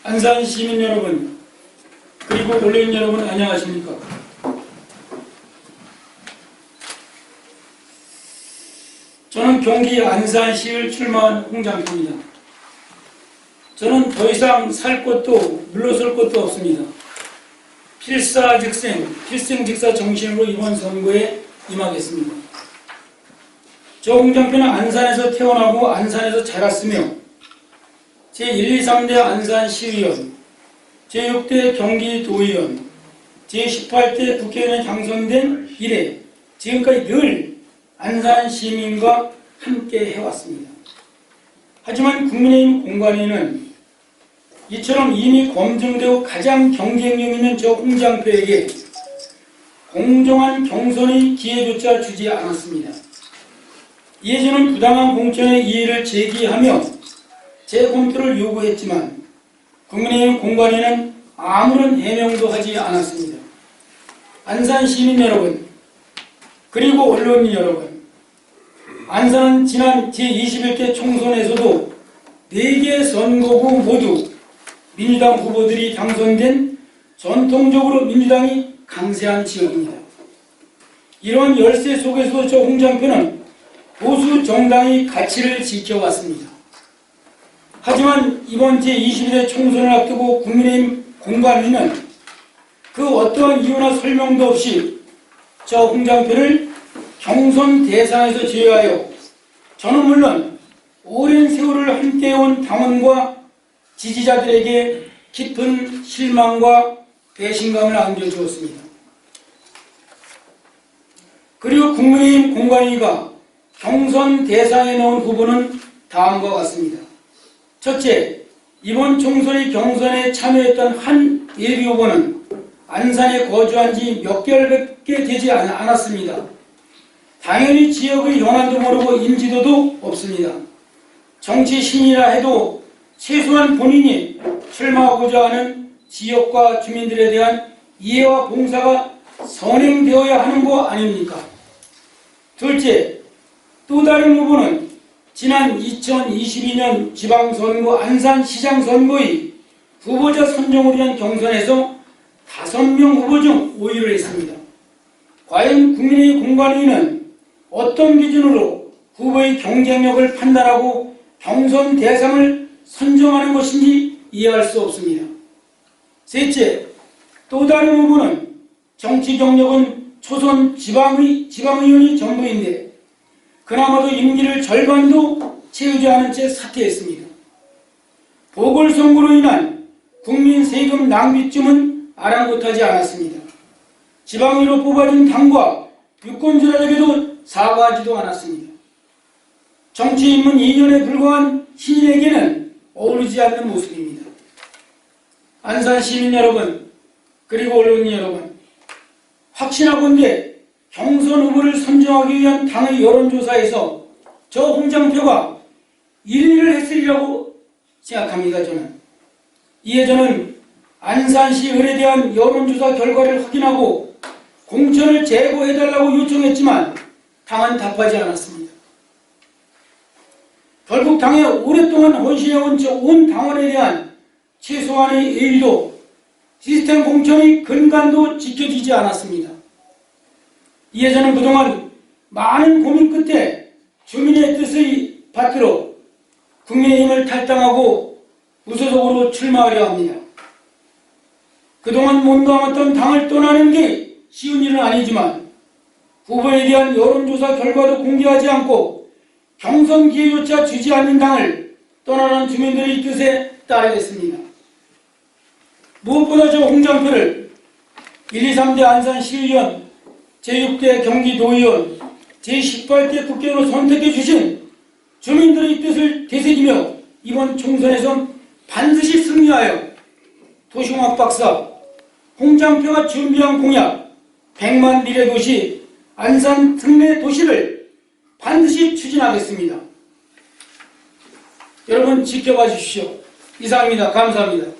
안산 시민 여러분, 그리고 언론인 여러분 안녕하십니까? 저는 경기 안산시를 출마한 홍장표입니다. 저는 더 이상 살 것도 물러설 것도 없습니다. 필사즉생, 필생즉사 정신으로 이번 선거에 임하겠습니다. 저 홍장표는 안산에서 태어나고 안산에서 자랐으며 제1, 2, 3대 안산시의원, 제6대 경기도의원, 제18대 국회의원에 당선된 이래 지금까지 늘 안산 시민과 함께 해왔습니다. 하지만 국민의힘 공관위는 이처럼 이미 검증되고 가장 경쟁력 있는 저 홍장표에게 공정한 경선의 기회조차 주지 않았습니다. 이에 저는 부당한 공천의 이의를 제기하며 재검토를 요구했지만 국민의힘 공관위는 아무런 해명도 하지 않았습니다. 안산 시민 여러분, 그리고 언론인 여러분, 안산은 지난 제21대 총선에서도 4개 선거구 모두 민주당 후보들이 당선된 전통적으로 민주당이 강세한 지역입니다. 이러한 열세 속에서도 저 홍장표는 보수 정당의 가치를 지켜왔습니다. 하지만 이번 제22대 총선을 앞두고 국민의힘 공관위는 그 어떠한 이유나 설명도 없이 저 홍장표를 경선 대상에서 제외하여 저는 물론 오랜 세월을 함께해온 당원과 지지자들에게 깊은 실망과 배신감을 안겨주었습니다. 그리고 국민의힘 공관위가 경선 대상에 넣은 후보는 다음과 같습니다. 첫째, 이번 총선의 경선에 참여했던 한 예비 후보는 안산에 거주한 지 몇 개월밖에 되지 않았습니다. 당연히 지역의 현안도 모르고 인지도도 없습니다. 정치 신이라 해도 최소한 본인이 출마하고자 하는 지역과 주민들에 대한 이해와 봉사가 선행되어야 하는 거 아닙니까? 둘째, 또 다른 후보는 지난 2022년 지방선거 안산시장 선거의 후보자 선정을 위한 경선에서 5명 후보 중 5위를 했습니다. 과연 국민의 공관위는 어떤 기준으로 후보의 경쟁력을 판단하고 경선 대상을 선정하는 것인지 이해할 수 없습니다. 셋째, 또 다른 후보는 정치 경력은 초선 지방의원이 전부인데 그나마도 임기를 절반도 채우지 않은 채 사퇴했습니다. 보궐선거로 인한 국민 세금 낭비쯤은 아랑곳하지 않았습니다. 지방의로 뽑아진 당과 유권자들에게도 사과하지도 않았습니다. 정치 입문 2년에 불과한 신인에게는 어울리지 않는 모습입니다. 안산 시민 여러분, 그리고 언론인 여러분, 확신하건대 경선 후보를 선정하기 위한 당의 여론조사에서 저 홍장표가 1위를 했으리라고 생각합니다. 이에 저는 안산시 을에 대한 여론조사 결과를 확인하고 공천을 제거해달라고 요청했지만 당은 답하지 않았습니다. 결국 당에 오랫동안 헌신해온 저 온 당원에 대한 최소한의 예의도 시스템 공천의 근간도 지켜지지 않았습니다. 이에 저는 그동안 많은 고민 끝에 주민의 뜻의 받들어 국민의힘을 탈당하고 무소속으로 출마하려 합니다. 그동안 몸담았던 당을 떠나는 게 쉬운 일은 아니지만 후보에 대한 여론조사 결과도 공개하지 않고 경선 기회조차 주지 않는 당을 떠나는 주민들의 뜻에 따르겠습니다. 무엇보다 저 홍장표를 1, 2, 3대 안산시의원, 제6대 경기도의원, 제18대 국회의원으로 선택해 주신 주민들의 뜻을 되새기며 이번 총선에선 반드시 승리하여 도시공학 박사 홍장표가 준비한 공약 100만 미래도시 안산 특례 도시를 반드시 추진하겠습니다. 여러분 지켜봐 주십시오. 이상입니다. 감사합니다.